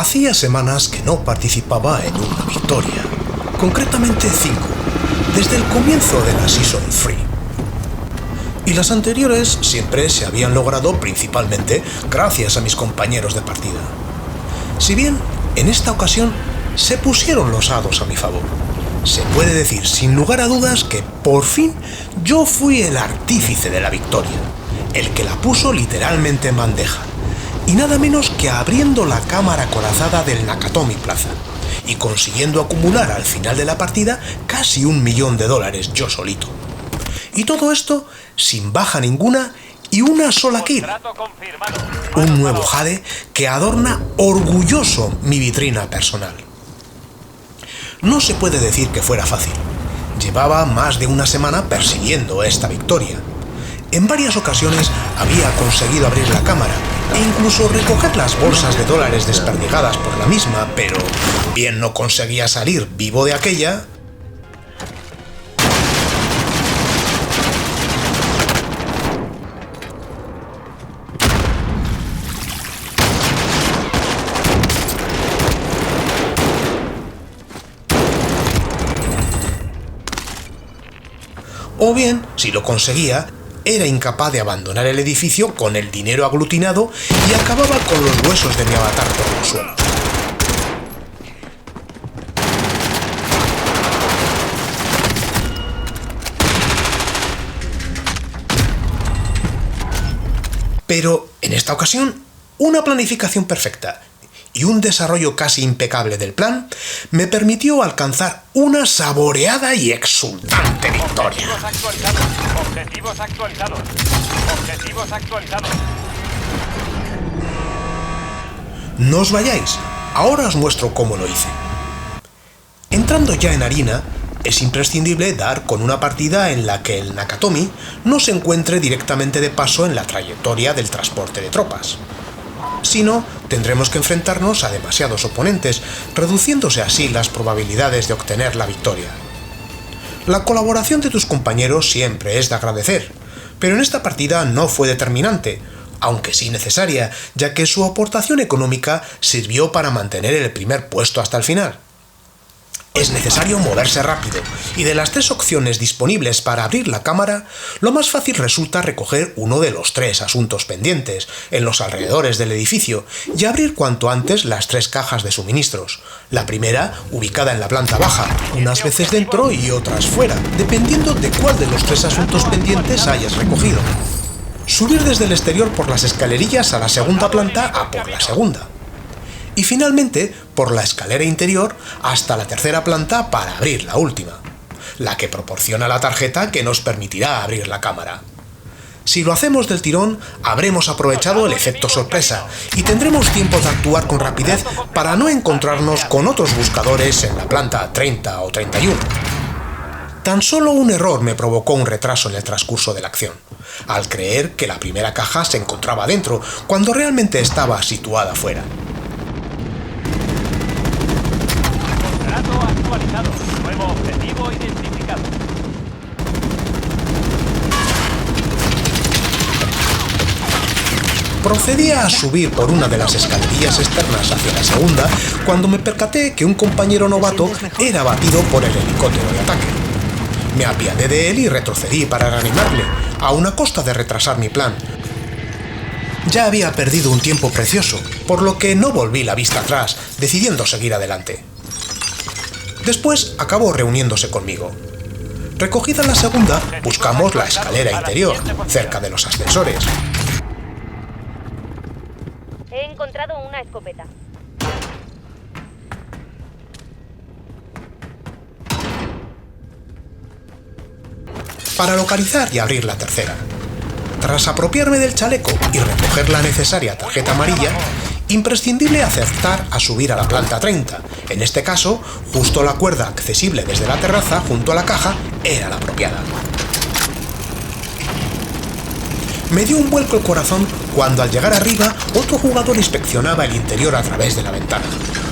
Hacía semanas que no participaba en una victoria, concretamente 5, desde el comienzo de la Season 3. Y las anteriores siempre se habían logrado principalmente gracias a mis compañeros de partida. Si bien en esta ocasión se pusieron los hados a mi favor, se puede decir sin lugar a dudas que por fin yo fui el artífice de la victoria, el que la puso literalmente en bandeja, y nada menos que abriendo la cámara acorazada del Nakatomi Plaza y consiguiendo acumular al final de la partida casi $1 millón yo solito. Y todo esto sin baja ninguna y una sola kill. Un nuevo Jade que adorna orgulloso mi vitrina personal. No se puede decir que fuera fácil. Llevaba más de una semana persiguiendo esta victoria. En varias ocasiones había conseguido abrir la cámara e incluso recoger las bolsas de dólares desperdigadas por la misma, pero bien no conseguía salir vivo de aquella. O bien, si lo conseguía, era incapaz de abandonar el edificio con el dinero aglutinado y acababa con los huesos de mi avatar por el suelo. Pero, en esta ocasión, una planificación perfecta y un desarrollo casi impecable del plan me permitió alcanzar una saboreada y exultante victoria. Objetivos actualizados. No os vayáis, ahora os muestro cómo lo hice. Entrando ya en harina, es imprescindible dar con una partida en la que el Nakatomi no se encuentre directamente de paso en la trayectoria del transporte de tropas. Si no, tendremos que enfrentarnos a demasiados oponentes, reduciéndose así las probabilidades de obtener la victoria. La colaboración de tus compañeros siempre es de agradecer, pero en esta partida no fue determinante, aunque sí necesaria, ya que su aportación económica sirvió para mantener el primer puesto hasta el final. Es necesario moverse rápido, y de las 3 opciones disponibles para abrir la cámara, lo más fácil resulta recoger uno de los 3 asuntos pendientes en los alrededores del edificio y abrir cuanto antes las 3 cajas de suministros. La primera, ubicada en la planta baja, unas veces dentro y otras fuera, dependiendo de cuál de los 3 asuntos pendientes hayas recogido. Subir desde el exterior por las escalerillas a la segunda planta a por la segunda. Y finalmente por la escalera interior hasta la tercera planta para abrir la última, la que proporciona la tarjeta que nos permitirá abrir la cámara. Si lo hacemos del tirón, habremos aprovechado el efecto sorpresa y tendremos tiempo de actuar con rapidez para no encontrarnos con otros buscadores en la planta 30 o 31. Tan solo un error me provocó un retraso en el transcurso de la acción, al creer que la primera caja se encontraba dentro, cuando realmente estaba situada fuera. Actualizado. Nuevo objetivo identificado. Procedía a subir por una de las escalerillas externas hacia la segunda cuando me percaté que un compañero novato era abatido por el helicóptero de ataque. Me apiadé de él y retrocedí para reanimarle, aun a costa de retrasar mi plan. Ya había perdido un tiempo precioso, por lo que no volví la vista atrás, decidiendo seguir adelante. Después acabó reuniéndose conmigo. Recogida la segunda, buscamos la escalera interior, cerca de los ascensores. He encontrado una escopeta. Para localizar y abrir la tercera. Tras apropiarme del chaleco y recoger la necesaria tarjeta amarilla, imprescindible acertar a subir a la planta 30. En este caso, justo la cuerda accesible desde la terraza junto a la caja era la apropiada. Me dio un vuelco el corazón cuando al llegar arriba otro jugador inspeccionaba el interior a través de la ventana.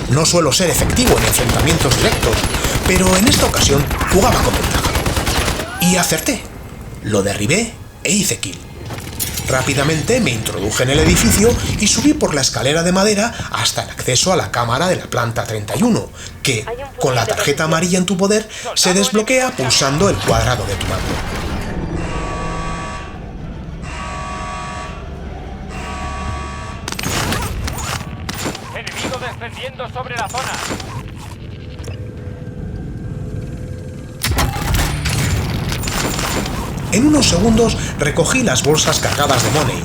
No suelo ser efectivo en enfrentamientos directos, pero en esta ocasión jugaba con ventaja. Y acerté. Lo derribé e hice kill. Rápidamente me introduje en el edificio y subí por la escalera de madera hasta el acceso a la cámara de la planta 31, que, con la tarjeta amarilla en tu poder, se desbloquea pulsando el cuadrado de tu mando. Enemigo descendiendo sobre la zona. En unos segundos recogí las bolsas cargadas de money.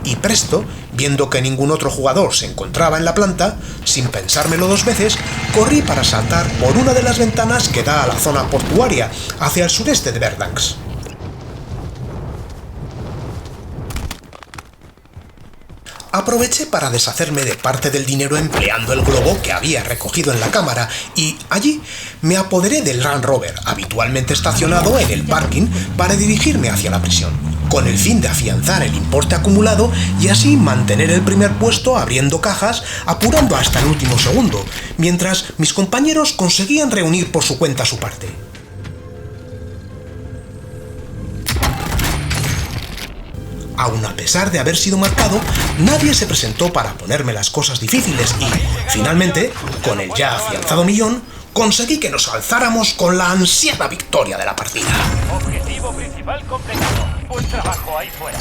Y presto, viendo que ningún otro jugador se encontraba en la planta, sin pensármelo dos veces, corrí para saltar por una de las ventanas que da a la zona portuaria, hacia el sureste de Verdansk. Aproveché para deshacerme de parte del dinero empleando el globo que había recogido en la cámara y allí me apoderé del Land Rover, habitualmente estacionado en el parking, para dirigirme hacia la prisión, con el fin de afianzar el importe acumulado y así mantener el primer puesto abriendo cajas, apurando hasta el último segundo, mientras mis compañeros conseguían reunir por su cuenta su parte. Aun a pesar de haber sido marcado, nadie se presentó para ponerme las cosas difíciles y, finalmente, con el ya afianzado millón, conseguí que nos alzáramos con la ansiada victoria de la partida. Objetivo principal completado. Buen trabajo ahí fuera.